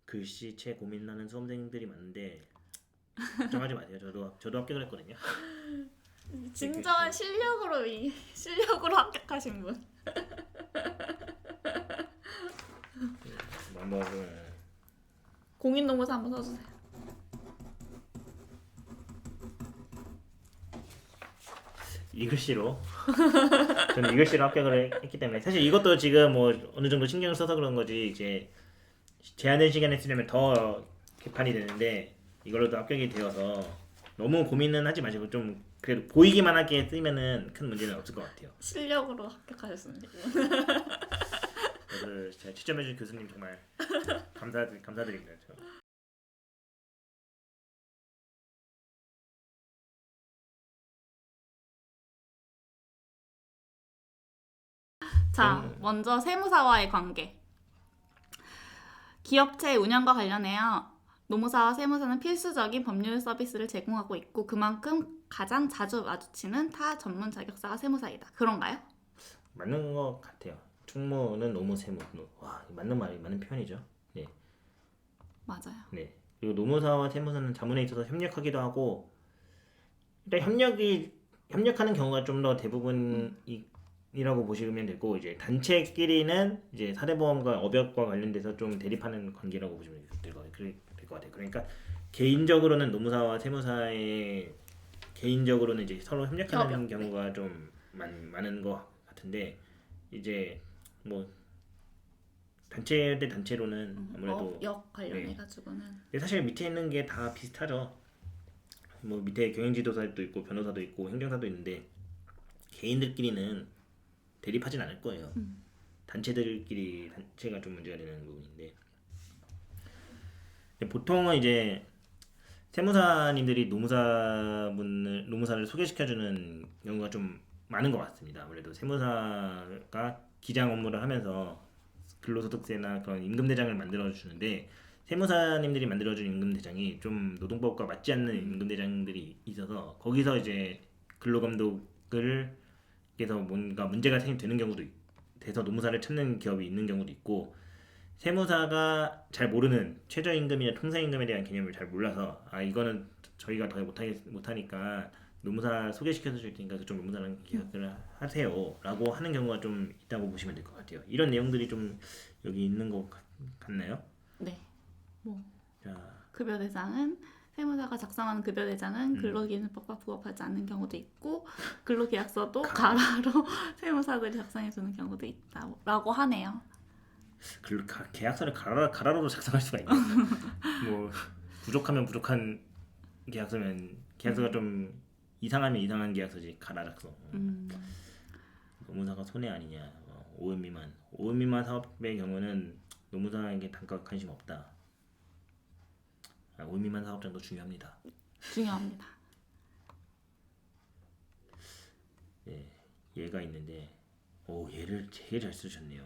글씨체 고민하는 수험생들이 많은데 걱정하지 마세요. 저도 합격을 했거든요. 진정한 실력으로 합격하신 분. 한번 공인노무사 한번 써주세요. 이 글씨로 저는 이 글씨로 합격을 했기 때문에 사실 이것도 지금 뭐 어느 정도 신경을 써서 그런 거지 이제 제한된 시간에 쓰려면 더 개판이 되는데 이걸로도 합격이 되어서 너무 고민은 하지 마시고 좀 그래도 보이기만 하게 쓰면은 큰 문제는 없을 것 같아요. 실력으로 합격하셨습니다. 그래서 제가 추천해준 교수님 정말 감사드립니다. 자, 먼저 세무사와의 관계. 기업체 운영과 관련해요. 노무사와 세무사는 필수적인 법률 서비스를 제공하고 있고 그만큼 가장 자주 마주치는 타 전문 자격사가 세무사이다. 그런가요? 맞는 것 같아요. 충무는 노무 세무 와 맞는 말이 맞는 표현이죠. 네. 맞아요. 네. 그리고 노무사와 세무사는 자문에 있어서 협력하기도 하고 일단 협력하는 경우가 좀 더 대부분이라고 보시면 되고 이제 단체끼리는 이제 사대보험과 업역과 관련돼서 좀 대립하는 관계라고 보시면 될 것 같아요. 그러니까 개인적으로는 노무사와 세무사의 개인적으로는 이제 서로 협력하는 경우가 좀 많은 것 같은데 이제 뭐 단체 대 단체로는 아무래도 역 관련해가지고는 사실 밑에 있는 게 다 비슷하죠. 뭐 밑에 경영지도사도 있고 변호사도 있고 행정사도 있는데 개인들끼리는 대립하진 않을 거예요. 단체가 좀 문제가 되는 부분인데 보통은 이제 세무사님들이 노무사를 소개시켜주는 경우가 좀 많은 것 같습니다. 아무래도 세무사가 기장 업무를 하면서 근로소득세나 그런 임금대장을 만들어주는데 세무사님들이 만들어준 임금대장이 좀 노동법과 맞지 않는 임금대장들이 있어서 거기서 이제 근로감독을 해서 뭔가 문제가 되는 경우도 돼서 노무사를 찾는 기업이 있는 경우도 있고 세무사가 잘 모르는 최저임금이나 통상임금에 대한 개념을 잘 몰라서 이거는 저희가 더 못하니까 노무사 소개시켜서 줄 테니까 그쪽 노무사랑 계약을 하세요 라고 하는 경우가 좀 있다고 보시면 될 것 같아요. 이런 내용들이 좀 여기 있는 것 같나요? 네. 뭐 자, 급여대장은 세무사가 작성하는 급여대장은 근로기준법과 부합하지 않는 경우도 있고 근로계약서도 가라로 세무사들이 작성해주는 경우도 있다라고 하네요. 계약서를 가라로도 작성할 수가 있나요? 뭐 부족하면 부족한 계약서가 좀 이상하면 이상한 계약서지 가라 작성. 노무사가 손해 아니냐. 5인 미만 사업의 경우는 노무사에게 단가 관심 없다. 5인 미만 사업장도 중요합니다. 중요합니다. 네, 얘가 있는데 얘를 되게 잘 쓰셨네요.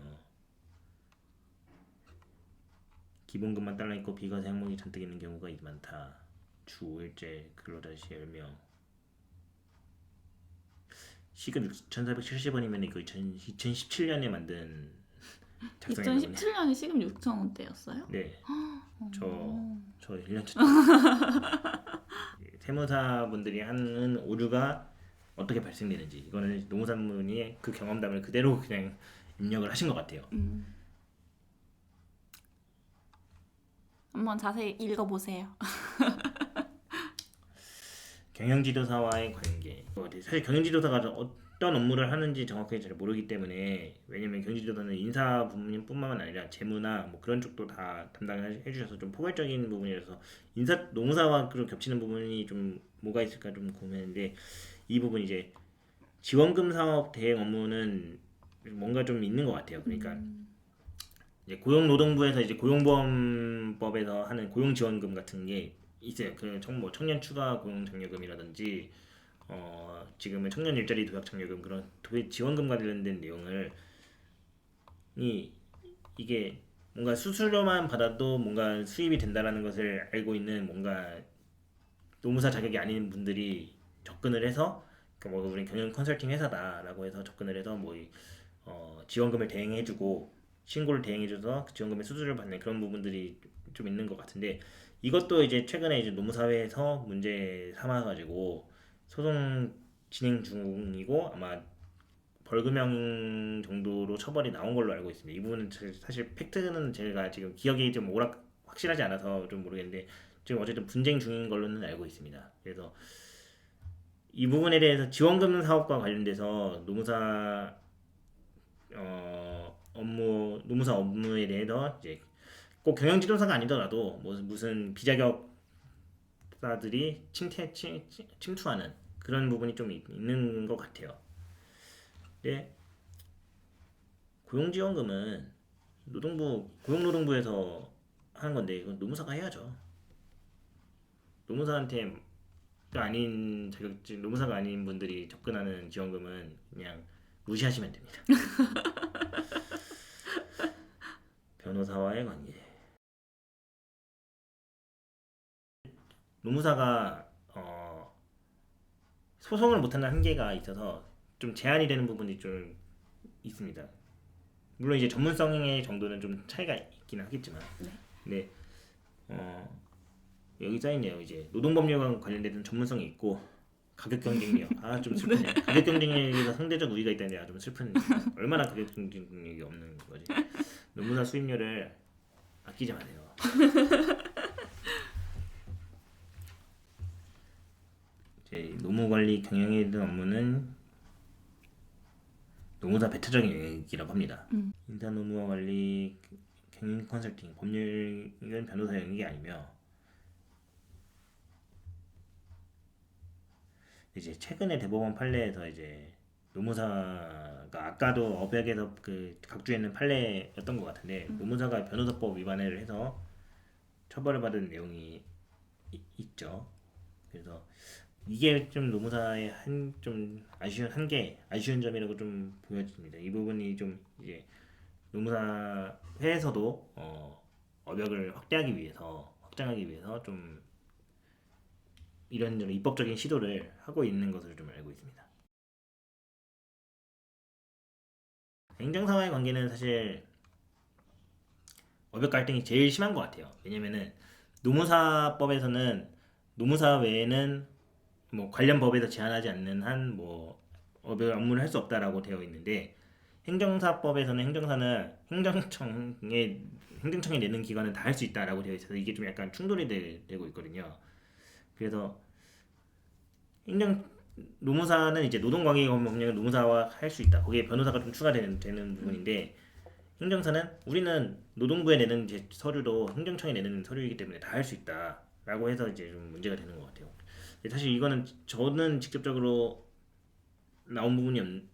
기본급만 달라있고 비과세 항목이 잔뜩 있는 경우가 많다. 주 5일제 근로자 시 10명. 시급 6,470원이면 이거 2017년에 만든 작성이거든요. 2017년에 시급 6,000원대였어요? 네. 저 1년 전 세무사분들이 하는 오류가 어떻게 발생되는지 이거는 노무사분이 그 경험담을 그대로 그냥 입력을 하신 것 같아요. 한번 자세히 읽어보세요. 경영지도사와의 관계. 사실 경영지도사가 어떤 업무를 하는지 정확하게 잘 모르기 때문에 왜냐면 경영지도사는 인사 부문뿐만 아니라 재무나 뭐 그런 쪽도 다 담당해 주셔서 좀 포괄적인 부분이라서 노무사와 그런 겹치는 부분이 좀 뭐가 있을까 좀 고민했는데 이 부분 이제 지원금 사업 대행 업무는 뭔가 좀 있는 것 같아요. 그러니까 이제 고용노동부에서 이제 고용보험법에서 하는 고용지원금 같은 게 있어요. 뭐 청년 추가 고용장려금이라든지 지금은 청년 일자리 도약 장려금 그런 지원금 관련된 내용을 이게 뭔가 수수료만 받아도 뭔가 수입이 된다라는 것을 알고 있는 뭔가 노무사 자격이 아닌 분들이 접근을 해서 뭐 우리 경영 컨설팅 회사다라고 해서 접근을 해서 뭐 지원금을 대행해주고 신고를 대행해줘서 그 지원금의 수수료를 받는 그런 부분들이 좀 있는 것 같은데 이것도 이제 최근에 이제 노무사회에서 문제 삼아가지고 소송 진행 중이고 아마 벌금형 정도로 처벌이 나온 걸로 알고 있습니다. 이 부분은 사실 팩트는 제가 지금 기억이 좀 확실하지 않아서 좀 모르겠는데 지금 어쨌든 분쟁 중인 걸로는 알고 있습니다. 그래서 이 부분에 대해서 지원금 사업과 관련돼서 노무사 업무에 대해서 이제 꼭 경영지도사가 아니더라도 뭐 무슨 비자격사들이 침투하는 그런 부분이 좀 있는 것 같아요. 근데 고용지원금은 고용노동부에서 하는 건데 이건 노무사가 해야죠. 노무사가 아닌 분들이 접근하는 지원금은 그냥 무시하시면 됩니다. 변호사와의 관계. 노무사가 소송을 못하는 한계가 있어서 좀 제한이 되는 부분이 좀 있습니다. 물론 이제 전문성의 정도는 좀 차이가 있긴 하겠지만, 네, 여기 써있네요. 이제 노동법률과 관련된 전문성이 있고 가격 경쟁력. 아 좀 슬프네. 가격 경쟁력에서 상대적 우위가 있다는 게 좀 슬픈. 얼마나 가격 경쟁력이 없는 거지. 노무사 수임료를 아끼지 마세요. 이제 노무관리 경영에 대한 업무는 노무사 배타적인 영역이라고 합니다. 인사 노무와 관리 경영 컨설팅 법률은 변호사 영역이 아니며 이제 최근에 대법원 판례에서 이제 노무사가 아까도 업약에서 그 각주했는 판례였던 것 같은데 노무사가 변호사법 위반을 해서 처벌을 받은 내용이 있죠. 그래서 이게 좀 노무사의 좀 아쉬운 점이라고 좀 보여집니다. 이 부분이 좀 이제 노무사 회에서도 업역을 확장하기 위해서 좀 이런저런 입법적인 시도를 하고 있는 것으로 좀 알고 있습니다. 행정사와의 관계는 사실 업역 갈등이 제일 심한 것 같아요. 왜냐면은 노무사법에서는 노무사 외에는 뭐 관련 법에서 제한하지 않는 한 뭐 업의 업무를 할 수 없다라고 되어 있는데 행정사법에서는 행정사는 행정청에 내는 기관은 다 할 수 있다라고 되어 있어서 이게 좀 약간 충돌이 되고 있거든요. 그래서 노무사는 이제 노동관계법령을 노무사와 할 수 있다. 거기에 변호사가 좀 추가되는 부분인데 행정사는 우리는 노동부에 내는 이제 서류도 행정청에 내는 서류이기 때문에 다 할 수 있다라고 해서 이제 좀 문제가 되는 것 같아요. 사실 이거는 저는 직접적으로 나온 부분이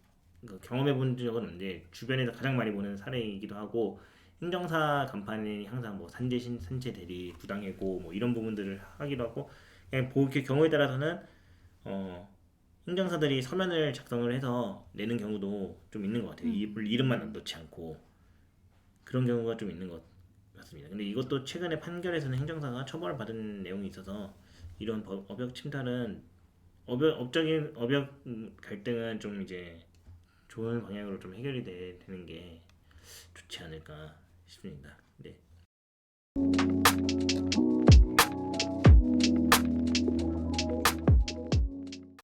경험해 본 적은 없는데 주변에서 가장 많이 보는 사례이기도 하고 행정사 간판이 항상 뭐 산재 대리, 부당해고 뭐 이런 부분들을 하기도 하고 그냥 경우에 따라서는 행정사들이 서면을 작성을 해서 내는 경우도 좀 있는 것 같아요. 이름만 넣지 않고 그런 경우가 좀 있는 것 같습니다. 근데 이것도 최근에 판결에서는 행정사가 처벌을 받은 내용이 있어서 이런 업역 침탈은 업적인 업역 갈등은 좀 이제 좋은 방향으로 좀 해결이 되는 게 좋지 않을까 싶습니다. 네.